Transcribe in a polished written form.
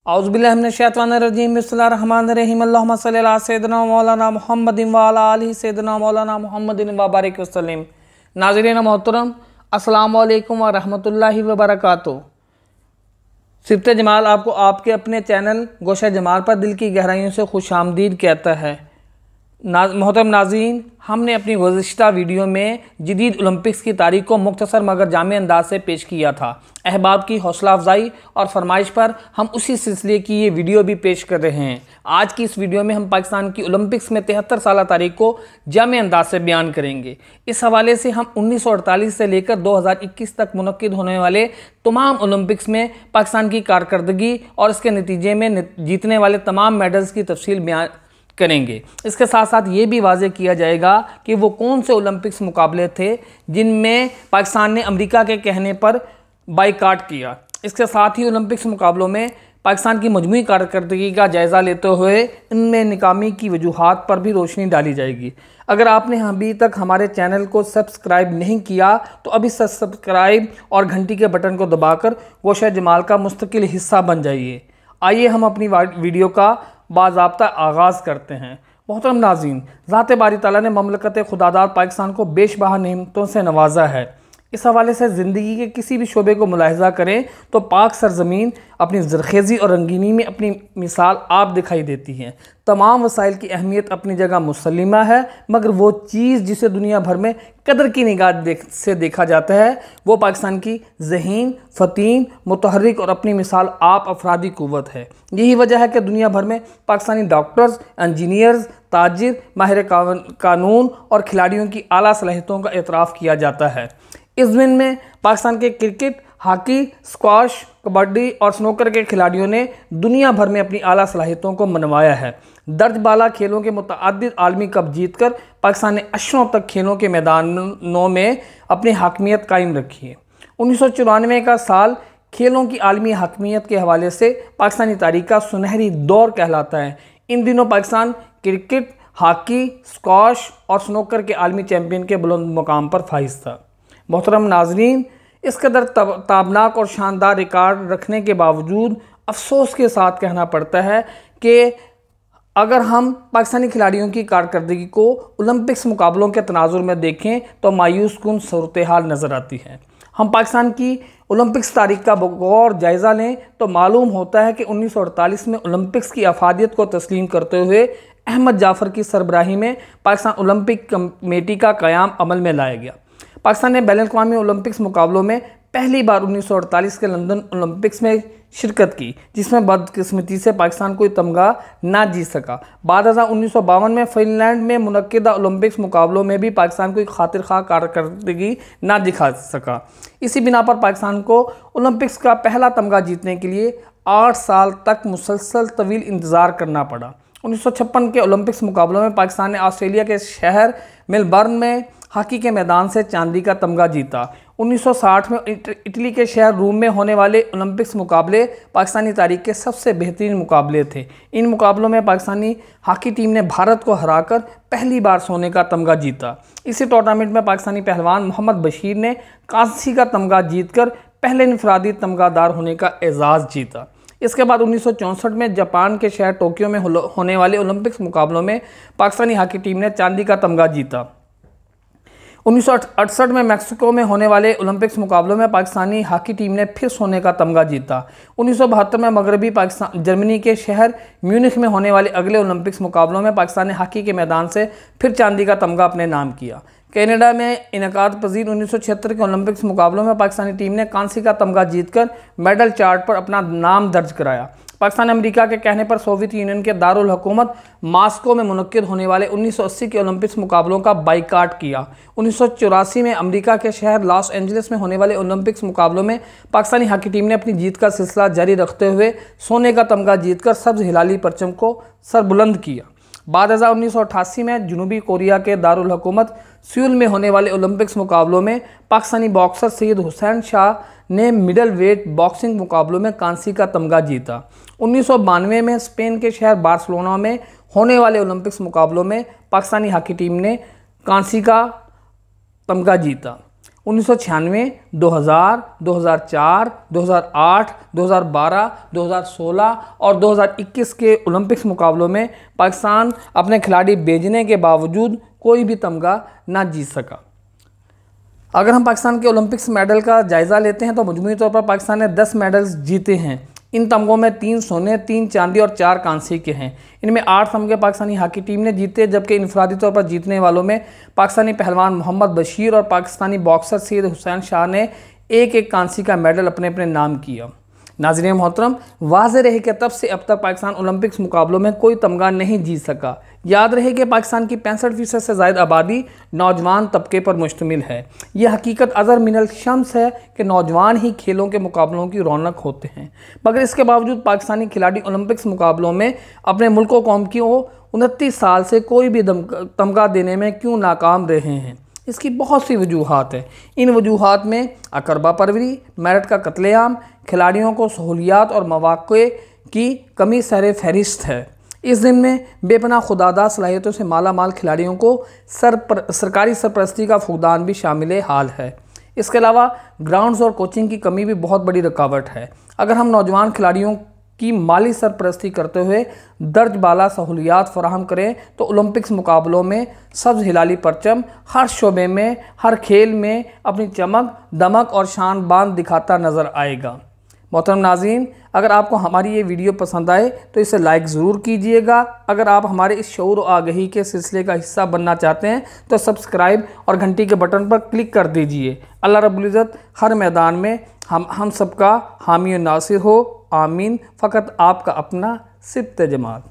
औज़ुबिल्लाहि मिनश्शैतानिर्रजीम बिस्मिल्लाहिर्रहमानिर्रहीम अल्लाहुम्मा सल्लि अला सय्यिदिना मौलाना मुहम्मदिन व अला आलिहि सय्यिदिना मौलाना मुहम्मदिन व बारिक वसल्लम। नाज़रीन मोहतरम, अस्सलामु अलैकुम व रहमतुल्लाहि व बरकातुहू। सिफ़्ते जमाल आपको आपके अपने चैनल गोशा जमाल पर दिल की गहराइयों से खुशामदीद कहता है। मोहतरम नाज़रीन, हमने अपनी गुज़िश्ता वीडियो में जदीद ओलंपिक्स की तारीख़ को मुख्तसर मगर जामे अंदाज से पेश किया था। अहबाब की हौसला अफजाई और फरमाइश पर हम उसी सिलसिले की ये वीडियो भी पेश कर रहे हैं। आज की इस वीडियो में हम पाकिस्तान की ओलंपिक्स में 73 साला तारीख़ को जामे अंदाज से बयान करेंगे। इस हवाले से हम 1948 से लेकर 2021 तक मुनक्किद होने वाले तमाम ओलंपिक्स में पाकिस्तान की कारकर्दगी और इसके नतीजे में जीतने वाले तमाम मेडल्स की तफसील बयान करेंगे। इसके साथ साथ ये भी वाज़ेह किया जाएगा कि वो कौन से ओलंपिक्स मुकाबले थे जिनमें पाकिस्तान ने अमेरिका के कहने पर बाइकाट किया। इसके साथ ही ओलंपिक्स मुकाबलों में पाकिस्तान की मजमूई कारकर्दगी का जायज़ा लेते हुए इनमें नाकामी की वजूहात पर भी रोशनी डाली जाएगी। अगर आपने अभी तक हमारे चैनल को सब्सक्राइब नहीं किया तो अभी सब्सक्राइब और घंटी के बटन को दबाकर गोशा जमाल का मुस्तकिल हिस्सा बन जाइए। आइए हम अपनी वीडियो का बाज़ाब्ता आगाज़ करते हैं। मोहतरम नाज़रीन, ज़ात बारी ताला ने ममलकत खुदादार पाकिस्तान को बेशबहा नेमतों से नवाजा है। इस हवाले से ज़िंदगी के किसी भी शोबे को मुलाहिज़ा करें तो पाक सरजमीन अपनी जरखीज़ी और रंगीनी में अपनी मिसाल आप दिखाई देती हैं। तमाम वसाइल की अहमियत अपनी जगह मुसलमः है, मगर वो चीज़ जिसे दुनिया भर में कदर की निगाह से देखा जाता है वो पाकिस्तान की ज़हीन, फतीन, मतहरक और अपनी मिसाल आप अफरादी क़ुव्वत है। यही वजह है कि दुनिया भर में पाकिस्तानी डॉक्टर्स, इंजीनियर्स, ताजिर, माहिर कानून और खिलाड़ियों की आला सलाहियतों का एतराफ़ किया जाता है। इस दिन में पाकिस्तान के क्रिकेट, हॉकी, स्क्वाश, कबड्डी और स्नूकर के खिलाड़ियों ने दुनिया भर में अपनी आला सलाहियतों को मनवाया है। दर्ज बाला खेलों के मुतअद्दिद आलमी कप जीतकर पाकिस्तान ने अशरों तक खेलों के मैदानों में अपनी हाकमियत कायम रखी है। 1994 का साल खेलों की आलमी हाकमियत के हवाले से पाकिस्तानी तारीख़ का सुनहरी दौर कहलाता है। इन दिनों पाकिस्तान क्रिकेट, हॉकी, स्क्वाश और स्नूकर के आलमी चैम्पियन के बुलंद मुकाम पर फाइज था। मोहतरम नाज़रीन, इस कदर ताबनाक और शानदार रिकॉर्ड रखने के बावजूद अफसोस के साथ कहना पड़ता है कि अगर हम पाकिस्तानी खिलाड़ियों की कारकर्दगी को ओलंपिक्स मुकाबलों के तनाजुर में देखें तो मायूस कुन सूरत हाल नज़र आती है। हम पाकिस्तान की ओलंपिक्स तारीख़ का बगौर जायज़ा लें तो मालूम होता है कि 1948 में ओलंपिक्स की अफादियत को तस्लीम करते हुए अहमद जाफ़र की सरबराही में पाकिस्तान ओलंपिक कमेटी का क़याम अमल में लाया गया। पाकिस्तान ने बैनुल अक़वामी ओलंपिक्स मुकाबलों में पहली बार 1948 के लंदन ओलंपिक्स में शिरकत की, जिसमें बदकिस्मती से पाकिस्तान कोई तमगा ना जीत सका। बाद 1952 में फ़िनलैंड में मुनक्किदा ओलंपिक्स मुकाबलों में भी पाकिस्तान कोई खातिर खा कारकर्दगी ना दिखा सका। इसी बिना पर पाकिस्तान को ओलंपिक्स का पहला तमगा जीतने के लिए 8 साल तक मुसलसल तवील इंतज़ार करना पड़ा। 1956 के ओलंपिक्स मुकाबलों में पाकिस्तान ने ऑस्ट्रेलिया के शहर मेलबर्न में हॉकी के मैदान से चांदी का तमगा जीता। 1960 में इटली के शहर रोम में होने वाले ओलंपिक्स मुकाबले पाकिस्तानी तारीख़ के सबसे बेहतरीन मुकाबले थे। इन मुकाबलों में पाकिस्तानी हॉकी टीम ने भारत को हराकर पहली बार सोने का तमगा जीता। इसी टूर्नामेंट में पाकिस्तानी पहलवान मोहम्मद बशीर ने कांसी का तमगा जीतकर पहले इनफरादी तमगादार होने का एजाज़ जीता। इसके बाद 1964 में जापान के शहर टोक्यो में होने वाले ओलंपिक्स मुकाबलों में पाकिस्तानी हॉकी टीम ने चांदी का तमगा जीता। 1968 में मैक्सिको में होने वाले ओलंपिक्स मुकाबलों में पाकिस्तानी हॉकी टीम ने फिर सोने का तमगा जीता। 1972 में मगरबी पाकिस्तान जर्मनी के शहर म्यूनिख में होने वाले अगले ओलंपिक्स मुकाबलों में पाकिस्तान ने हॉकी के मैदान से फिर चांदी का तमगा अपने नाम किया। कनाडा में इनेकाद पजीर 1976 के ओलंपिक्स मुकाबलों में पाकिस्तानी टीम ने कांसी का तमगा जीतकर मेडल चार्ट पर अपना नाम दर्ज कराया। पाकिस्तान ने अमेरिका के कहने पर सोवियत यूनियन के दारुल हुकूमत मास्को में मुनक्किद होने वाले 1980 के ओलंपिक्स मुकाबलों का बाइकाट किया। 1984 में अमेरिका के शहर लॉस एंजलिस में होने वाले ओलंपिक्स मुकाबलों में पाकिस्तानी हॉकी टीम ने अपनी जीत का सिलसिला जारी रखते हुए सोने का तमगा जीतकर सब्ज़ हिलाली परचम को सरबुलंद किया। बाद 1988 में जनूबी कोरिया के दारुल हुकूमत सियोल में होने वाले ओलंपिक्स मुकाबलों में पाकिस्तानी बॉक्सर सैयद हुसैन शाह ने मिडल वेट बॉक्सिंग मुकाबलों में कांसी का तमगा जीता। 1992 में स्पेन के शहर बार्सिलोना में होने वाले ओलंपिक्स मुकाबलों में पाकिस्तानी हॉकी टीम ने कांसी का तमगा जीता। 1996, 2000, 2004, 2008, 2012, 2016 और 2021 के ओलंपिक्स मुकाबलों में पाकिस्तान अपने खिलाड़ी भेजने के बावजूद कोई भी तमगा ना जीत सका। अगर हम पाकिस्तान के ओलंपिक्स मेडल का जायज़ा लेते हैं तो मजमूई तौर पर पाकिस्तान ने 10 मेडल्स जीते हैं। इन तमगों में 3 सोने, 3 चांदी और 4 कांसे के हैं। इनमें 8 तमगे पाकिस्तानी हॉकी टीम ने जीते, जबकि इनफरादी तौर पर जीतने वालों में पाकिस्तानी पहलवान मोहम्मद बशीर और पाकिस्तानी बॉक्सर सैयद हुसैन शाह ने एक एक कांसी का मेडल अपने अपने नाम किया। नाज़रीन मोहतरम, वाज़ेह रहे कि तब से अब तक पाकिस्तान ओलंपिक्स मुकाबलों में कोई तमगा नहीं जीत सका। याद रहे कि पाकिस्तान की 65% से ज़ायद आबादी नौजवान तबके पर मुश्तमिल है। यह हकीकत अज़र मिनल शम्स है कि नौजवान ही खेलों के मुकाबलों की रौनक होते हैं, मगर इसके बावजूद पाकिस्तानी खिलाड़ी ओलंपिक्स मुकाबलों में अपने मुल्क व कौम की 29 साल से कोई भी तमगा देने में क्यों नाकाम रहे हैं। इसकी बहुत सी वजूहात हैं। इन वजूहात में अकरबा परवरी, मेरिट का कत्लेआम, खिलाड़ियों को सहूलियात और मौक़े की कमी सर फहरिस्त है। इस दिन में बेपनाह खुदादार सलाहियतों से माला माल खिलाड़ियों को सरकारी सरपरस्ती का फुकदान भी शामिल हाल है। इसके अलावा ग्राउंड्स और कोचिंग की कमी भी बहुत बड़ी रुकावट है। अगर हम नौजवान खिलाड़ियों की माली सरपरस्ती करते हुए दर्ज बाला सहूलियात फराहम करें तो ओलंपिक्स मुकाबलों में सब्ज़ हिलाली परचम हर शोबे में, हर खेल में अपनी चमक, दमक और शान बान दिखाता नज़र आएगा। मोहतरम नाज़रीन, अगर आपको हमारी ये वीडियो पसंद आए तो इसे लाइक ज़रूर कीजिएगा। अगर आप हमारे इस शऊर और आगही के सिलसिले का हिस्सा बनना चाहते हैं तो सब्सक्राइब और घंटी के बटन पर क्लिक कर दीजिए। अल्लाह रब्बुल इज़्ज़त हर मैदान में हम सबका हामी और नासिर हो। आमीन। फ़कत आपका अपना सिब्त जमात।